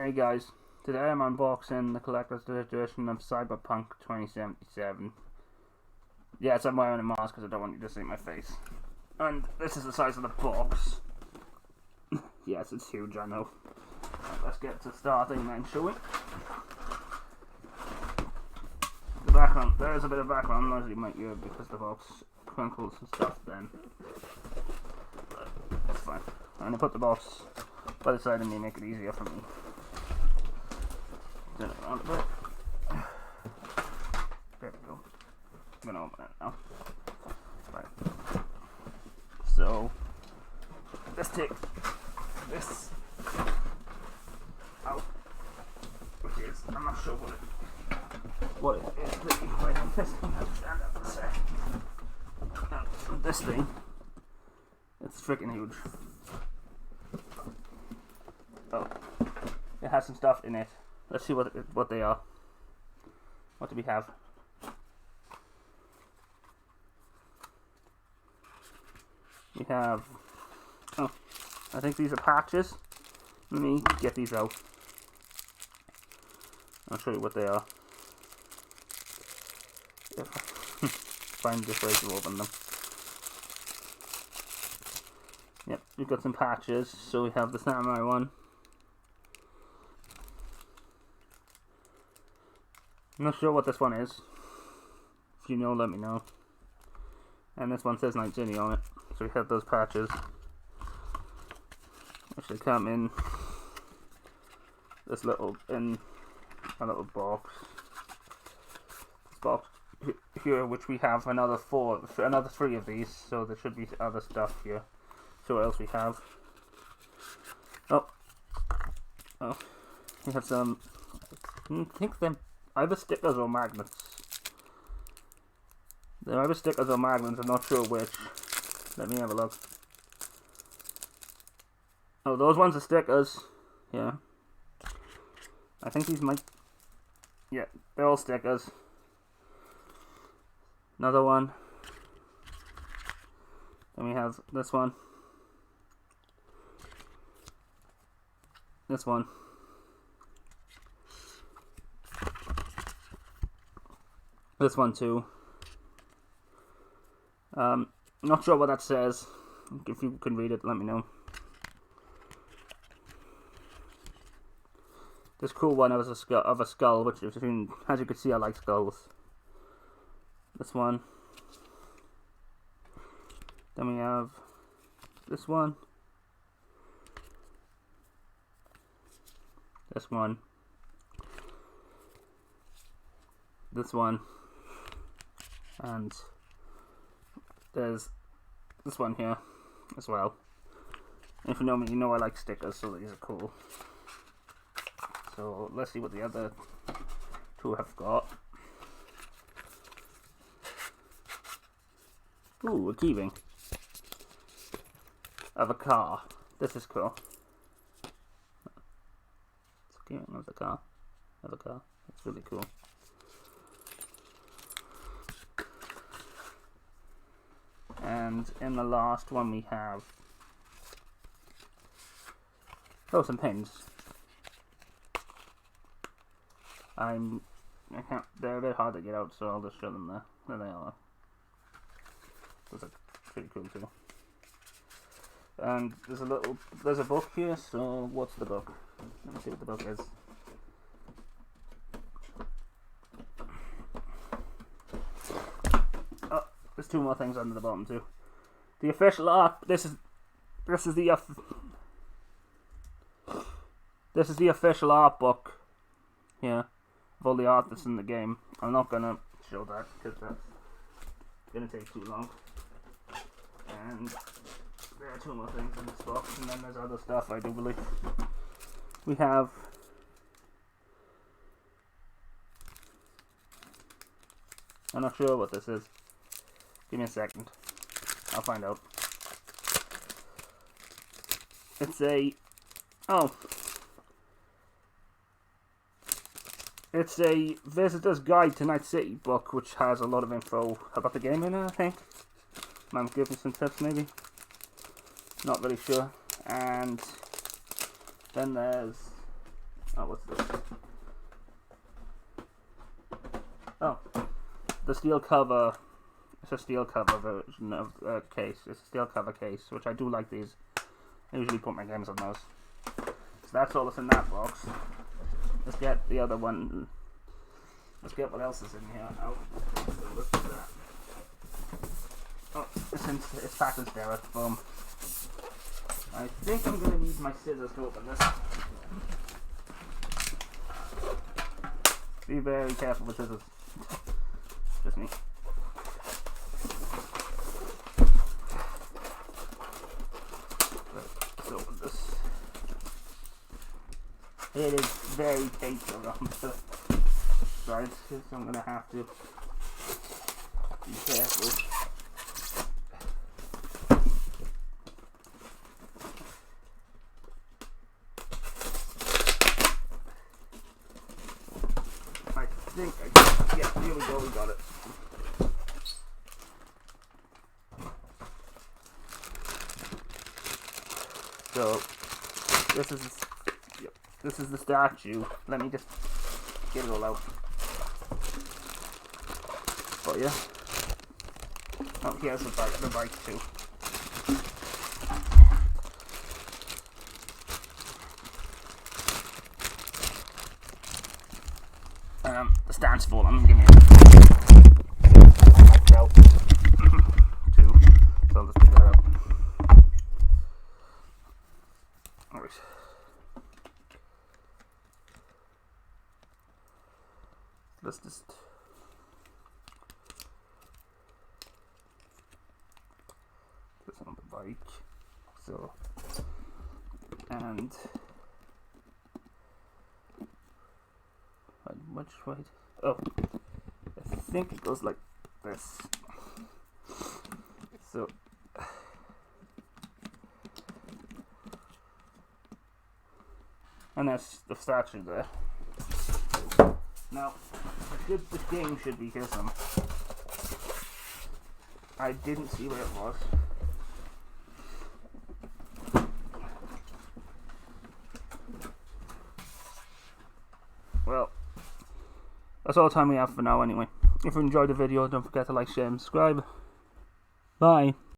Hey guys, today I'm unboxing the collector's edition of Cyberpunk 2077. Yes, I'm wearing a mask because I don't want you to see my face. And this is the size of the box. Yes, it's huge, I know. Right, let's get to starting then, shall we? The background, there is a bit of background noise you might hear because the box crinkles and stuff then. But it's fine. I'm going to put the box by the side of me, make it easier for me. Turn it around a bit. There we go. I'm gonna open it now. Right. So let's take this out, which is, I'm not sure what it is really quite on this thing. I'll stand up a sec. Now, this thing, it's freaking huge. Oh, it has some stuff in it. Let's see what they are. What do we have? We have, oh, I think these are patches. Let me get these out. I'll show you what they are. Find this way to open them. Yep, we've got some patches. So we have the samurai one. I'm not sure what this one is. If you know, let me know. And this one says Night City on it. So we have those patches, which they come in this little, in a little box. This box here, which we have another 3 of these. So there should be other stuff here. So what else we have? Oh, we have some. I think them either stickers or magnets. They're either stickers or magnets, I'm not sure which. Let me have a look. Oh, those ones are stickers. Yeah. I think these might... Yeah, they're all stickers. Another one. Then we have this one. This one. This one too. Not sure what that says. If you can read it, let me know. This cool one of a skull, which as you can see, I like skulls. This one. Then we have this one. This one. This one. And there's this one here as well. If you know me, you know I like stickers, so these are cool. So let's see what the other 2 have got. Ooh, a keyring of a car. This is cool. It's a keyring of the car. Of a car. That's really cool. And in the last one we have some pins. They're a bit hard to get out, so I'll just show them there. There they are. Those are pretty cool too. And there's a book here, so what's the book? Let me see what the book is. There's 2 more things under the bottom too. The official art. This is the official art book. Yeah, of all the art that's in the game. I'm not gonna show that because that's gonna take too long. And there are 2 more things in this box, and then there's other stuff. I do believe we have. I'm not sure what this is. Give me a second. I'll find out. It's a... Oh. It's a Visitor's Guide to Night City book, which has a lot of info about the game in it, I think. Might give me some tips, maybe. Not really sure. And then there's Oh, what's this? Oh, the steel cover. It's a steel cover version of case. It's a steel cover case, which I do like these. I usually put my games on those. So that's all that's in that box. Let's get the other one. Let's get what else is in here. Oh, so let's do that. Oh, it's packed in stereo. Boom. I think I'm going to need my scissors to open this. Be very careful with scissors. Just me. Let's open this. It is very tight around the sides, so I'm going to have to be careful. Yeah, here we go, we got it. So, this is the statue. Let me just get it all out for you. Oh, here's the bike too. The stand's full. I'm gonna give you two. So I'll just pick that up. Alright. Let's just put this on the bike. So, and which way? Oh, I think it goes like this. So, and that's the statue there. Now, this game should be here some. I didn't see where it was. Well, that's all the time we have for now anyway. If you enjoyed the video, don't forget to like, share and subscribe. Bye.